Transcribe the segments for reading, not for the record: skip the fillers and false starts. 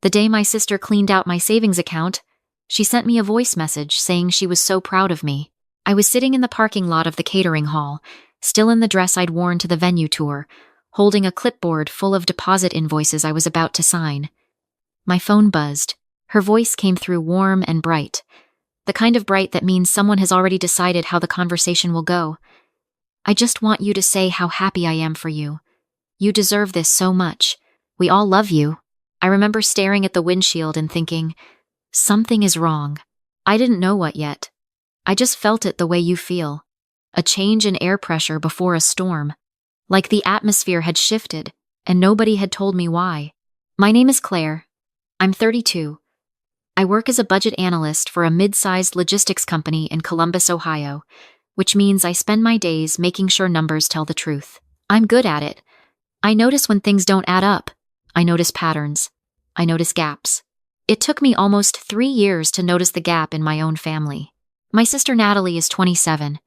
The day my sister cleaned out my savings account, she sent me a voice message saying she was so proud of me. I was sitting in the parking lot of the catering hall, still in the dress I'd worn to the venue tour, holding a clipboard full of deposit invoices I was about to sign. My phone buzzed. Her voice came through warm and bright. The kind of bright that means someone has already decided how the conversation will go. I just want you to say how happy I am for you. You deserve this so much. We all love you. I remember staring at the windshield and thinking, something is wrong. I didn't know what yet. I just felt it the way you feel. A change in air pressure before a storm. Like the atmosphere had shifted, and nobody had told me why. My name is Claire. I'm 32. I work as a budget analyst for a mid-sized logistics company in Columbus, Ohio, which means I spend my days making sure numbers tell the truth. I'm good at it. I notice when things don't add up. I notice patterns. I notice gaps. It took me almost 3 years to notice the gap in my own family. My sister Natalie is 27.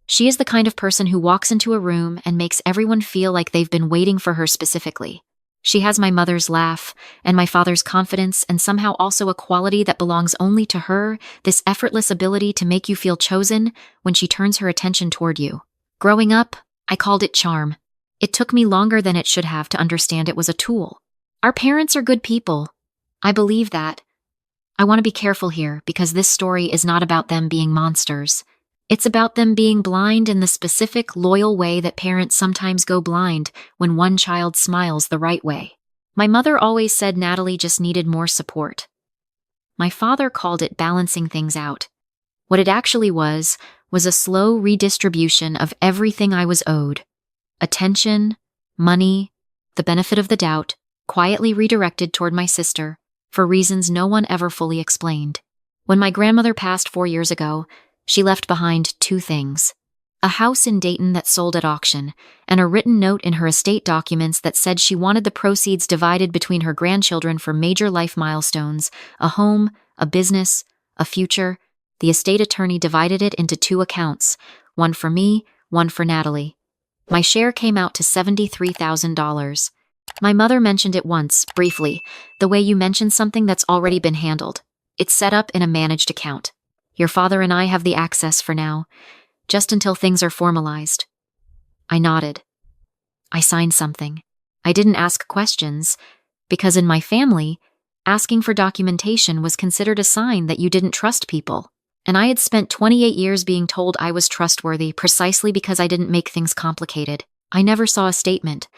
She is the kind of person who walks into a room and makes everyone feel like they've been waiting for her specifically. She has my mother's laugh and my father's confidence, and somehow also a quality that belongs only to her, this effortless ability to make you feel chosen when she turns her attention toward you. Growing up, I called it charm. It took me longer than it should have to understand it was a tool. Our parents are good people. I believe that. I want to be careful here because this story is not about them being monsters. It's about them being blind in the specific, loyal way that parents sometimes go blind when one child smiles the right way. My mother always said Natalie just needed more support. My father called it balancing things out. What it actually was a slow redistribution of everything I was owed. Attention, money, the benefit of the doubt, quietly redirected toward my sister for reasons no one ever fully explained. When my grandmother passed 4 years ago, she left behind 2 things: a house in Dayton that sold at auction, and a written note in her estate documents that said she wanted the proceeds divided between her grandchildren for major life milestones, a home, a business, a future. The estate attorney divided it into 2 accounts, one for me, one for Natalie. My share came out to $73,000. My mother mentioned it once, briefly, the way you mention something that's already been handled. It's set up in a managed account. Your father and I have the access for now, just until things are formalized. I nodded. I signed something. I didn't ask questions, because in my family, asking for documentation was considered a sign that you didn't trust people. And I had spent 28 years being told I was trustworthy precisely because I didn't make things complicated. I never saw a statement.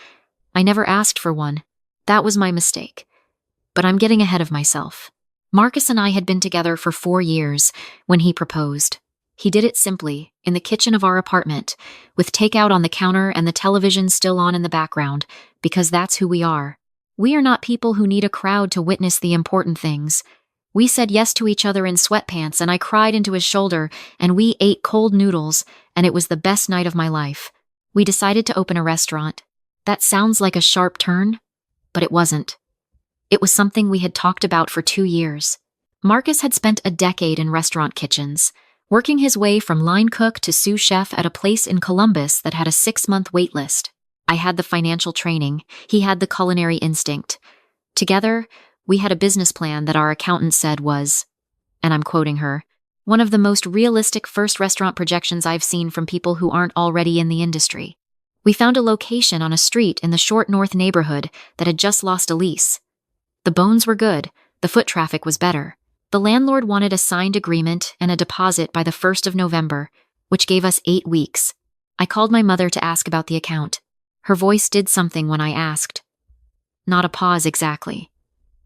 I never asked for one. That was my mistake. But I'm getting ahead of myself. Marcus and I had been together for 4 years when he proposed. He did it simply, in the kitchen of our apartment, with takeout on the counter and the television still on in the background, because that's who we are. We are not people who need a crowd to witness the important things. We said yes to each other in sweatpants, and I cried into his shoulder, and we ate cold noodles, and it was the best night of my life. We decided to open a restaurant. That sounds like a sharp turn, but it wasn't. It was something we had talked about for 2 years. Marcus had spent a decade in restaurant kitchens, working his way from line cook to sous chef at a place in Columbus that had a 6-month wait list. I had the financial training. He had the culinary instinct. Together, we had a business plan that our accountant said was, and I'm quoting her, one of the most realistic first restaurant projections I've seen from people who aren't already in the industry. We found a location on a street in the Short North neighborhood that had just lost a lease. The bones were good, the foot traffic was better. The landlord wanted a signed agreement and a deposit by the 1st of November, which gave us 8 weeks. I called my mother to ask about the account. Her voice did something when I asked. Not a pause exactly.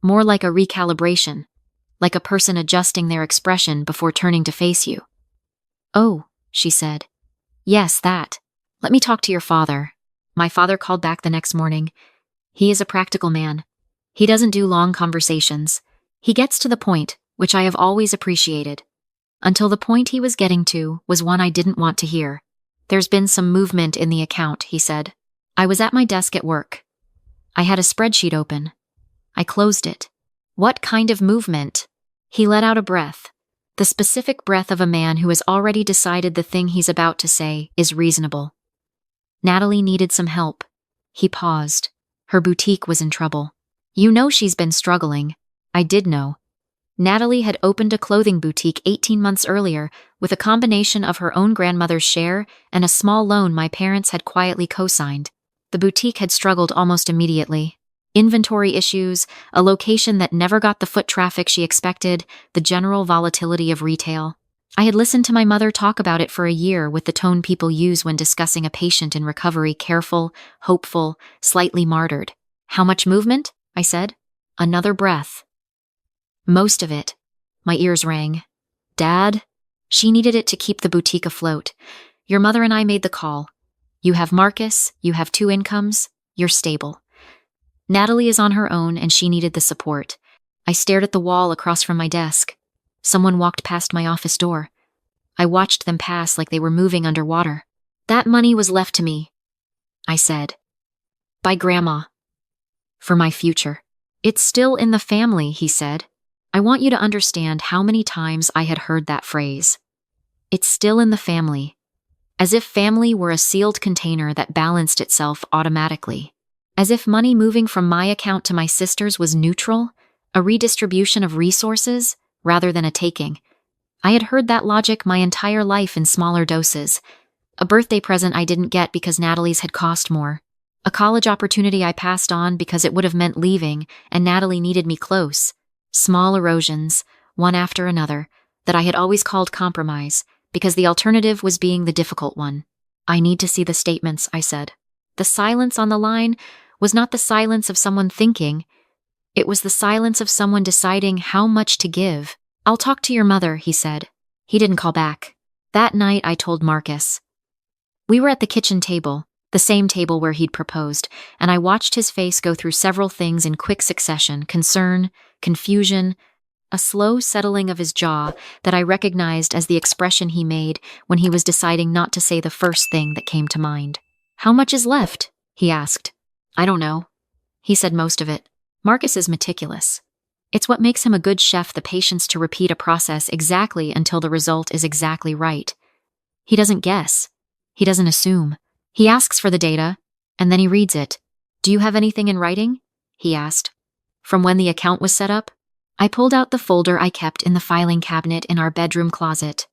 More like a recalibration, like a person adjusting their expression before turning to face you. "Oh," she said. "Yes, that. Let me talk to your father." My father called back the next morning. He is a practical man. He doesn't do long conversations. He gets to the point, which I have always appreciated. Until the point he was getting to was one I didn't want to hear. "There's been some movement in the account," he said. I was at my desk at work. I had a spreadsheet open. I closed it. "What kind of movement?" He let out a breath. The specific breath of a man who has already decided the thing he's about to say is reasonable. Natalie needed some help. He paused. Her boutique was in trouble. You know she's been struggling. I did know. Natalie had opened a clothing boutique 18 months earlier with a combination of her own grandmother's share and a small loan my parents had quietly co-signed. The boutique had struggled almost immediately. Inventory issues, a location that never got the foot traffic she expected, the general volatility of retail. I had listened to my mother talk about it for a year with the tone people use when discussing a patient in recovery: careful, hopeful, slightly martyred. How much movement? I said. Another breath. Most of it. My ears rang. Dad? She needed it to keep the boutique afloat. Your mother and I made the call. You have Marcus, you have 2 incomes, you're stable. Natalie is on her own and she needed the support. I stared at the wall across from my desk. Someone walked past my office door. I watched them pass like they were moving underwater. That money was left to me, I said. By Grandma. For my future. It's still in the family, he said. I want you to understand how many times I had heard that phrase. It's still in the family. As if family were a sealed container that balanced itself automatically. As if money moving from my account to my sister's was neutral, a redistribution of resources, rather than a taking. I had heard that logic my entire life in smaller doses. A birthday present I didn't get because Natalie's had cost more. A college opportunity I passed on because it would have meant leaving, and Natalie needed me close. Small erosions, one after another, that I had always called compromise, because the alternative was being the difficult one. I need to see the statements, I said. The silence on the line was not the silence of someone thinking. It was the silence of someone deciding how much to give. I'll talk to your mother, he said. He didn't call back. That night I told Marcus. We were at the kitchen table, the same table where he'd proposed, and I watched his face go through several things in quick succession: concern, confusion, a slow settling of his jaw that I recognized as the expression he made when he was deciding not to say the first thing that came to mind. How much is left? He asked. I don't know. He said most of it. Marcus is meticulous. It's what makes him a good chef, the patience to repeat a process exactly until the result is exactly right. He doesn't guess. He doesn't assume. He asks for the data, and then he reads it. Do you have anything in writing? He asked. From when the account was set up? I pulled out the folder I kept in the filing cabinet in our bedroom closet.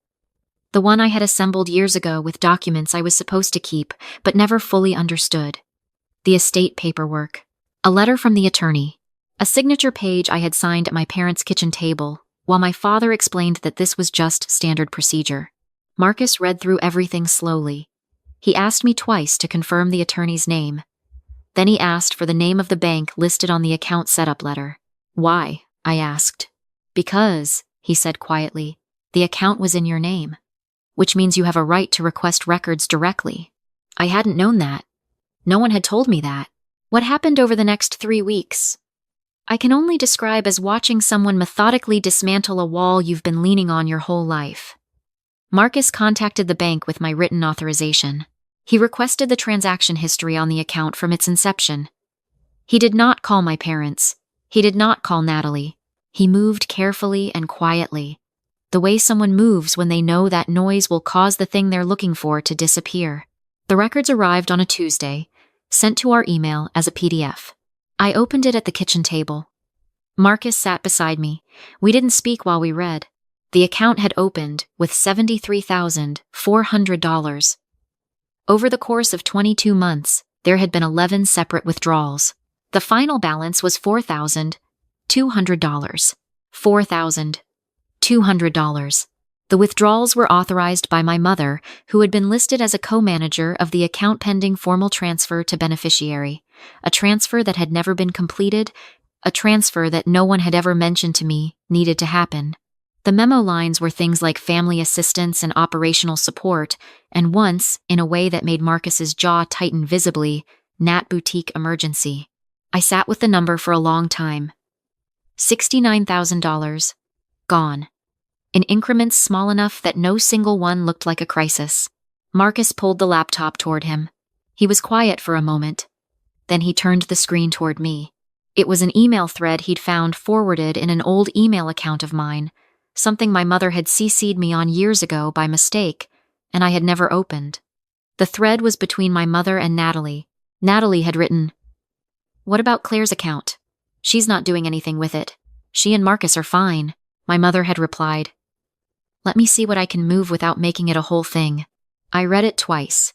The one I had assembled years ago with documents I was supposed to keep, but never fully understood. The estate paperwork. A letter from the attorney. A signature page I had signed at my parents' kitchen table, while my father explained that this was just standard procedure. Marcus read through everything slowly. He asked me twice to confirm the attorney's name. Then he asked for the name of the bank listed on the account setup letter. Why? I asked. Because, he said quietly, the account was in your name, which means you have a right to request records directly. I hadn't known that. No one had told me that. What happened over the next 3 weeks? I can only describe as watching someone methodically dismantle a wall you've been leaning on your whole life. Marcus contacted the bank with my written authorization. He requested the transaction history on the account from its inception. He did not call my parents. He did not call Natalie. He moved carefully and quietly, the way someone moves when they know that noise will cause the thing they're looking for to disappear. The records arrived on a Tuesday, sent to our email as a PDF. I opened it at the kitchen table. Marcus sat beside me. We didn't speak while we read. The account had opened with $73,400. Over the course of 22 months, there had been 11 separate withdrawals. The final balance was $4,200. $4,200. The withdrawals were authorized by my mother, who had been listed as a co-manager of the account pending formal transfer to beneficiary, a transfer that had never been completed, a transfer that no one had ever mentioned to me needed to happen. The memo lines were things like family assistance and operational support, and once, in a way that made Marcus's jaw tighten visibly, Nat Boutique emergency. I sat with the number for a long time. $69,000. Gone. In increments small enough that no single one looked like a crisis. Marcus pulled the laptop toward him. He was quiet for a moment. Then he turned the screen toward me. It was an email thread he'd found forwarded in an old email account of mine, something my mother had CC'd me on years ago by mistake, and I had never opened. The thread was between my mother and Natalie. Natalie had written, "What about Claire's account? She's not doing anything with it. She and Marcus are fine, my mother had replied. Let me see what I can move without making it a whole thing. I read it twice.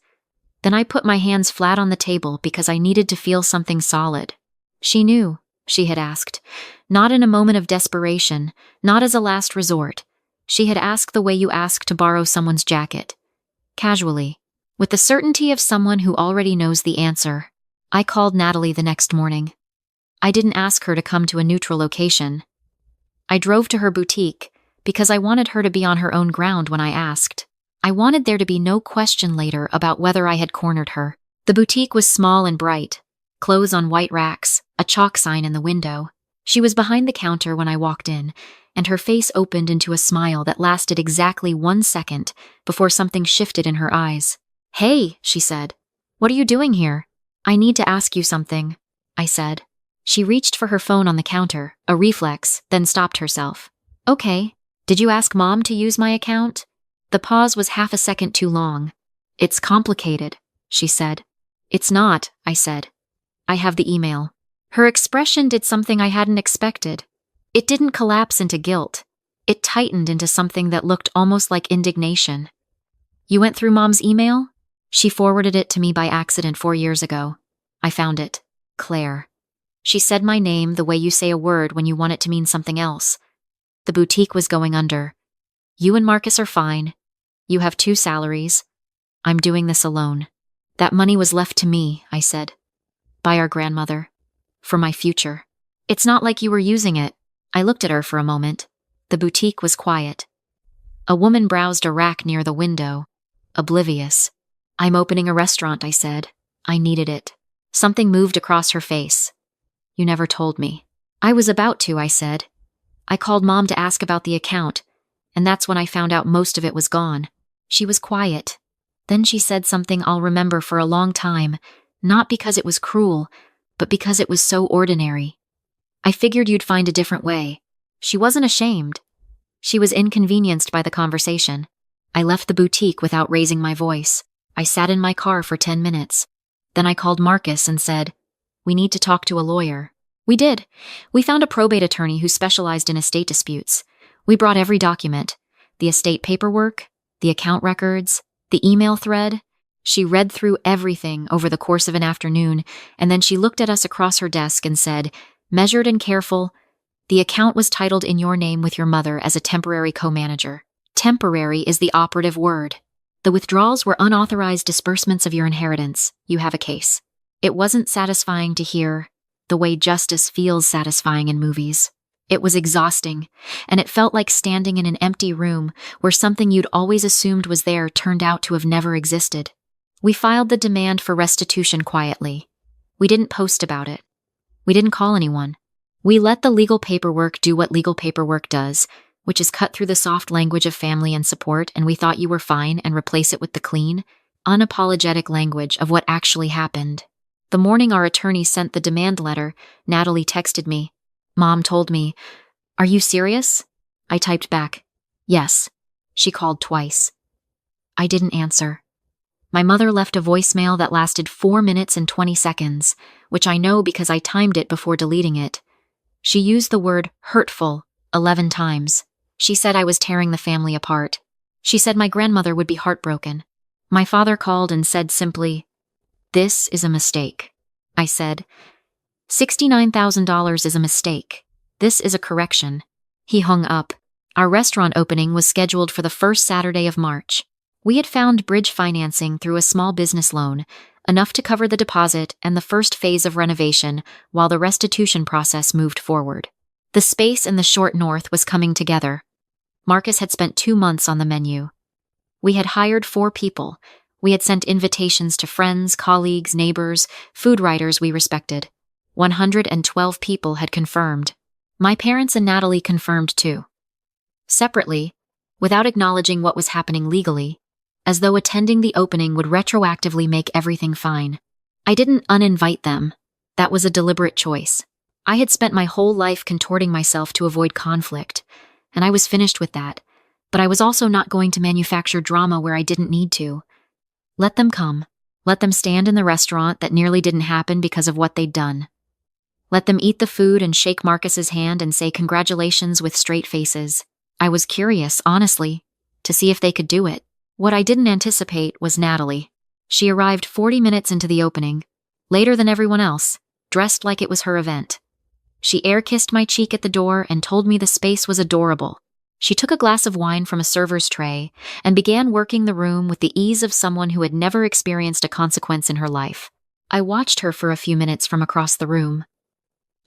Then I put my hands flat on the table because I needed to feel something solid. She knew, she had asked. Not in a moment of desperation, not as a last resort. She had asked the way you ask to borrow someone's jacket. Casually, with the certainty of someone who already knows the answer. I called Natalie the next morning. I didn't ask her to come to a neutral location. I drove to her boutique because I wanted her to be on her own ground when I asked. I wanted there to be no question later about whether I had cornered her. The boutique was small and bright, clothes on white racks, a chalk sign in the window. She was behind the counter when I walked in, and her face opened into a smile that lasted exactly 1 second before something shifted in her eyes. Hey, she said. What are you doing here? I need to ask you something, I said. She reached for her phone on the counter, a reflex, then stopped herself. Okay. Did you ask Mom to use my account? The pause was half a second too long. It's complicated, she said. It's not, I said. I have the email. Her expression did something I hadn't expected. It didn't collapse into guilt. It tightened into something that looked almost like indignation. You went through Mom's email? She forwarded it to me by accident 4 years ago. I found it. Claire. She said my name the way you say a word when you want it to mean something else. The boutique was going under. You and Marcus are fine. You have 2 salaries. I'm doing this alone. That money was left to me, I said. By our grandmother. For my future. It's not like you were using it. I looked at her for a moment. The boutique was quiet. A woman browsed a rack near the window. Oblivious. I'm opening a restaurant, I said. I needed it. Something moved across her face. You never told me. I was about to, I said. I called Mom to ask about the account, and that's when I found out most of it was gone. She was quiet. Then she said something I'll remember for a long time, not because it was cruel, but because it was so ordinary. I figured you'd find a different way. She wasn't ashamed. She was inconvenienced by the conversation. I left the boutique without raising my voice. I sat in my car for 10 minutes. Then I called Marcus and said, we need to talk to a lawyer. We did. We found a probate attorney who specialized in estate disputes. We brought every document. The estate paperwork, the account records, the email thread. She read through everything over the course of an afternoon, and then she looked at us across her desk and said, measured and careful, the account was titled in your name with your mother as a temporary co-manager. Temporary is the operative word. The withdrawals were unauthorized disbursements of your inheritance. You have a case. It wasn't satisfying to hear, the way justice feels satisfying in movies. It was exhausting, and it felt like standing in an empty room where something you'd always assumed was there turned out to have never existed. We filed the demand for restitution quietly. We didn't post about it. We didn't call anyone. We let the legal paperwork do what legal paperwork does, which is cut through the soft language of family and support, and we thought you were fine, and replace it with the clean, unapologetic language of what actually happened. The morning our attorney sent the demand letter, Natalie texted me. Mom told me, "Are you serious?" I typed back, "Yes." She called twice. I didn't answer. My mother left a voicemail that lasted 4 minutes and 20 seconds, which I know because I timed it before deleting it. She used the word hurtful 11 times. She said I was tearing the family apart. She said my grandmother would be heartbroken. My father called and said simply, "This is a mistake." I said, $69,000 is a mistake. This is a correction. He hung up. Our restaurant opening was scheduled for the first Saturday of March. We had found bridge financing through a small business loan, enough to cover the deposit and the first phase of renovation while the restitution process moved forward. The space in the short north was coming together. Marcus had spent 2 months on the menu. We had hired 4 people. We had sent invitations to friends, colleagues, neighbors, food writers we respected. 112 people had confirmed. My parents and Natalie confirmed too. Separately, without acknowledging what was happening legally, as though attending the opening would retroactively make everything fine. I didn't uninvite them. That was a deliberate choice. I had spent my whole life contorting myself to avoid conflict, and I was finished with that, but I was also not going to manufacture drama where I didn't need to. Let them come. Let them stand in the restaurant that nearly didn't happen because of what they'd done. Let them eat the food and shake Marcus's hand and say congratulations with straight faces. I was curious, honestly, to see if they could do it. What I didn't anticipate was Natalie. She arrived 40 minutes into the opening, later than everyone else, dressed like it was her event. She air-kissed my cheek at the door and told me the space was adorable. She took a glass of wine from a server's tray and began working the room with the ease of someone who had never experienced a consequence in her life. I watched her for a few minutes from across the room.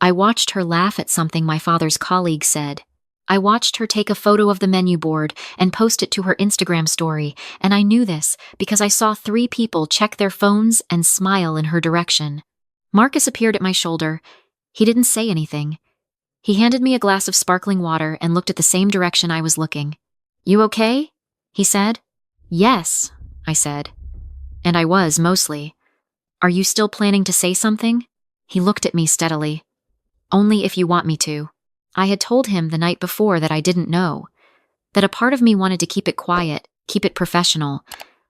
I watched her laugh at something my father's colleague said. I watched her take a photo of the menu board and post it to her Instagram story, and I knew this because I saw 3 people check their phones and smile in her direction. Marcus appeared at my shoulder. He didn't say anything. He handed me a glass of sparkling water and looked at the same direction I was looking. "You okay?" he said. "Yes," I said. And I was, mostly. "Are you still planning to say something?" He looked at me steadily. "Only if you want me to." I had told him the night before that I didn't know, that a part of me wanted to keep it quiet, keep it professional,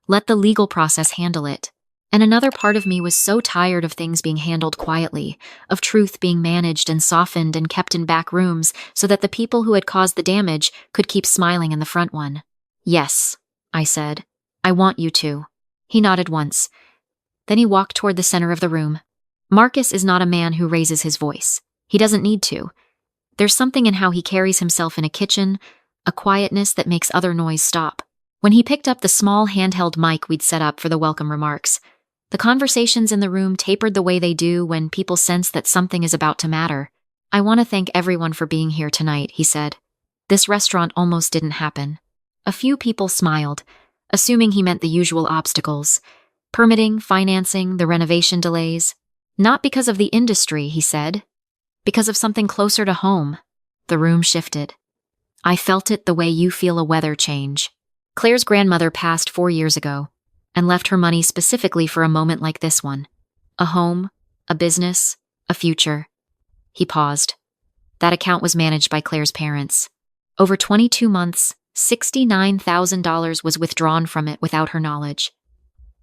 let the legal process handle it. And another part of me was so tired of things being handled quietly, of truth being managed and softened and kept in back rooms so that the people who had caused the damage could keep smiling in the front one. "Yes," I said. "I want you to." He nodded once. Then he walked toward the center of the room. Marcus is not a man who raises his voice. He doesn't need to. There's something in how he carries himself in a kitchen, a quietness that makes other noise stop. When he picked up the small handheld mic we'd set up for the welcome remarks, the conversations in the room tapered the way they do when people sense that something is about to matter. "I want to thank everyone for being here tonight," he said. "This restaurant almost didn't happen." A few people smiled, assuming he meant the usual obstacles. Permitting, financing, the renovation delays. "Not because of the industry," he said. "Because of something closer to home." The room shifted. I felt it the way you feel a weather change. Claire's grandmother passed 4 years ago and left her money specifically for a moment like this one. A home, a business, a future. He paused. That account was managed by Claire's parents. Over 22 months, $69,000 was withdrawn from it without her knowledge.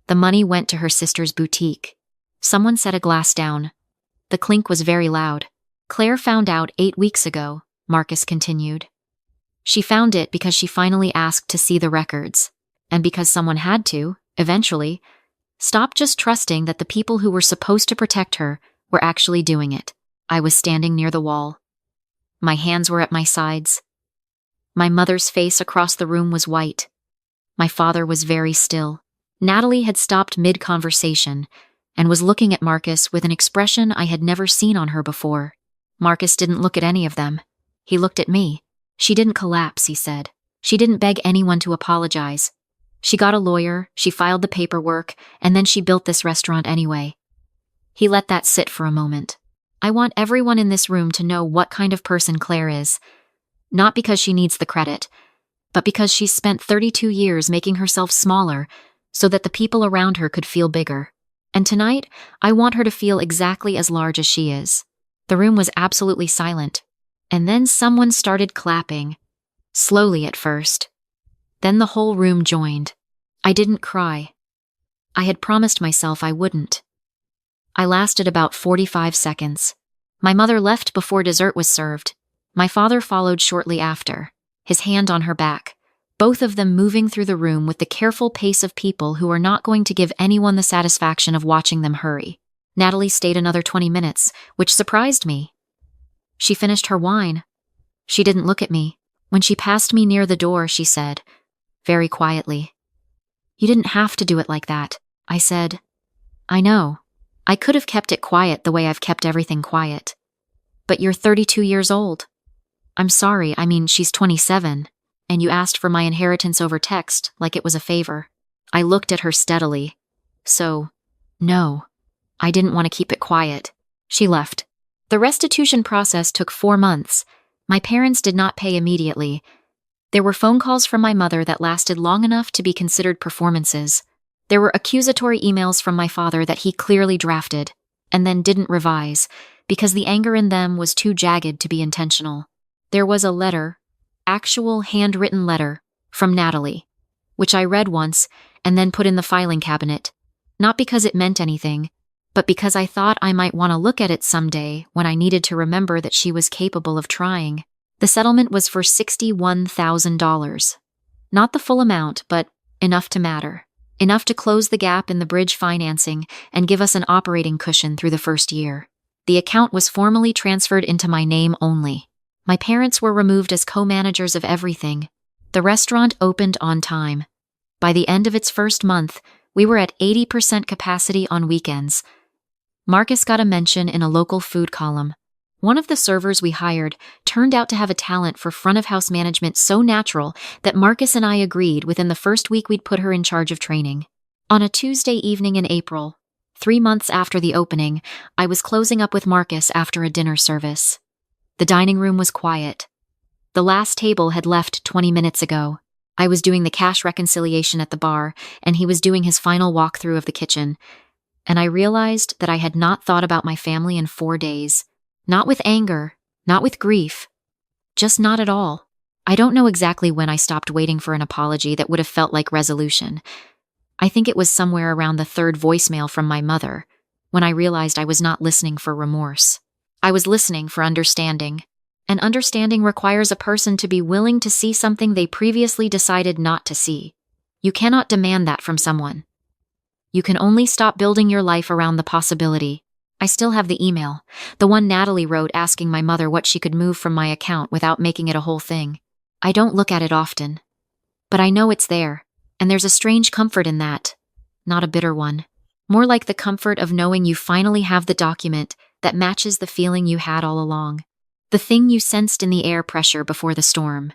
The money went to her sister's boutique. Someone set a glass down. The clink was very loud. "Claire found out 8 weeks ago," Marcus continued. "She found it because she finally asked to see the records, and because someone had to, eventually, stop just trusting that the people who were supposed to protect her were actually doing it." I was standing near the wall. My hands were at my sides. My mother's face across the room was white. My father was very still. Natalie had stopped mid-conversation and was looking at Marcus with an expression I had never seen on her before. Marcus didn't look at any of them. He looked at me. "She didn't collapse," he said. "She didn't beg anyone to apologize. She got a lawyer, she filed the paperwork, and then she built this restaurant anyway." He let that sit for a moment. I want everyone in this room to know what kind of person Claire is. Not because she needs the credit, but because she's spent 32 years making herself smaller so that the people around her could feel bigger. And tonight, I want her to feel exactly as large as she is. The room was absolutely silent. And then someone started clapping. Slowly at first. Then the whole room joined. I didn't cry. I had promised myself I wouldn't. I lasted about 45 seconds. My mother left before dessert was served. My father followed shortly after, his hand on her back, both of them moving through the room with the careful pace of people who are not going to give anyone the satisfaction of watching them hurry. Natalie stayed another 20 minutes, which surprised me. She finished her wine. She didn't look at me. When she passed me near the door, she said, very quietly, "You didn't have to do it like that." I said, "I know. I could have kept it quiet the way I've kept everything quiet. But you're 32 years old. I'm sorry, I mean, she's 27, and you asked for my inheritance over text like it was a favor." I looked at her steadily. "So, no, I didn't want to keep it quiet." She left. The restitution process took 4 months. My parents did not pay immediately. There were phone calls from my mother that lasted long enough to be considered performances. There were accusatory emails from my father that he clearly drafted, and then didn't revise, because the anger in them was too jagged to be intentional. There was a letter, actual handwritten letter, from Natalie, which I read once and then put in the filing cabinet, not because it meant anything, but because I thought I might want to look at it someday when I needed to remember that she was capable of trying. The settlement was for $61,000. Not the full amount, but enough to matter. Enough to close the gap in the bridge financing and give us an operating cushion through the first year. The account was formally transferred into my name only. My parents were removed as co-managers of everything. The restaurant opened on time. By the end of its first month, we were at 80% capacity on weekends. Marcus got a mention in a local food column. One of the servers we hired turned out to have a talent for front-of-house management so natural that Marcus and I agreed within the first week we'd put her in charge of training. On a Tuesday evening in April, 3 months after the opening, I was closing up with Marcus after a dinner service. The dining room was quiet. The last table had left 20 minutes ago. I was doing the cash reconciliation at the bar, and he was doing his final walkthrough of the kitchen. And I realized that I had not thought about my family in 4 days. Not with anger, not with grief. Just not at all. I don't know exactly when I stopped waiting for an apology that would have felt like resolution. I think it was somewhere around the 3rd voicemail from my mother, when I realized I was not listening for remorse. I was listening for understanding. And understanding requires a person to be willing to see something they previously decided not to see. You cannot demand that from someone. You can only stop building your life around the possibility. I still have the email, the one Natalie wrote asking my mother what she could move from my account without making it a whole thing. I don't look at it often, but I know it's there, and there's a strange comfort in that. Not a bitter one. More like the comfort of knowing you finally have the document that matches the feeling you had all along. The thing you sensed in the air pressure before the storm.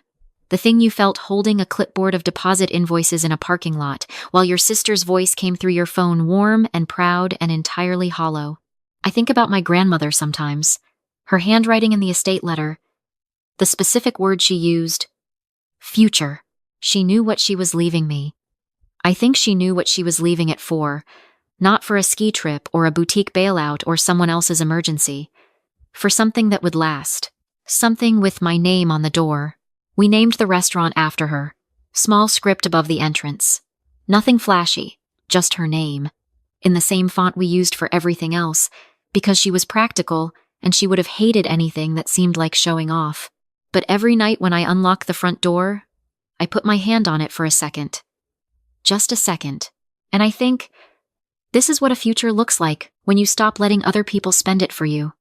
The thing you felt holding a clipboard of deposit invoices in a parking lot, while your sister's voice came through your phone warm and proud and entirely hollow. I think about my grandmother sometimes. Her handwriting in the estate letter. The specific word she used. Future. She knew what she was leaving me. I think she knew what she was leaving it for. Not for a ski trip or a boutique bailout or someone else's emergency. For something that would last. Something with my name on the door. We named the restaurant after her. Small script above the entrance. Nothing flashy, just her name. In the same font we used for everything else, because she was practical and she would have hated anything that seemed like showing off. But every night when I unlocked the front door, I put my hand on it for a second. Just a second. And I think, this is what a future looks like when you stop letting other people spend it for you.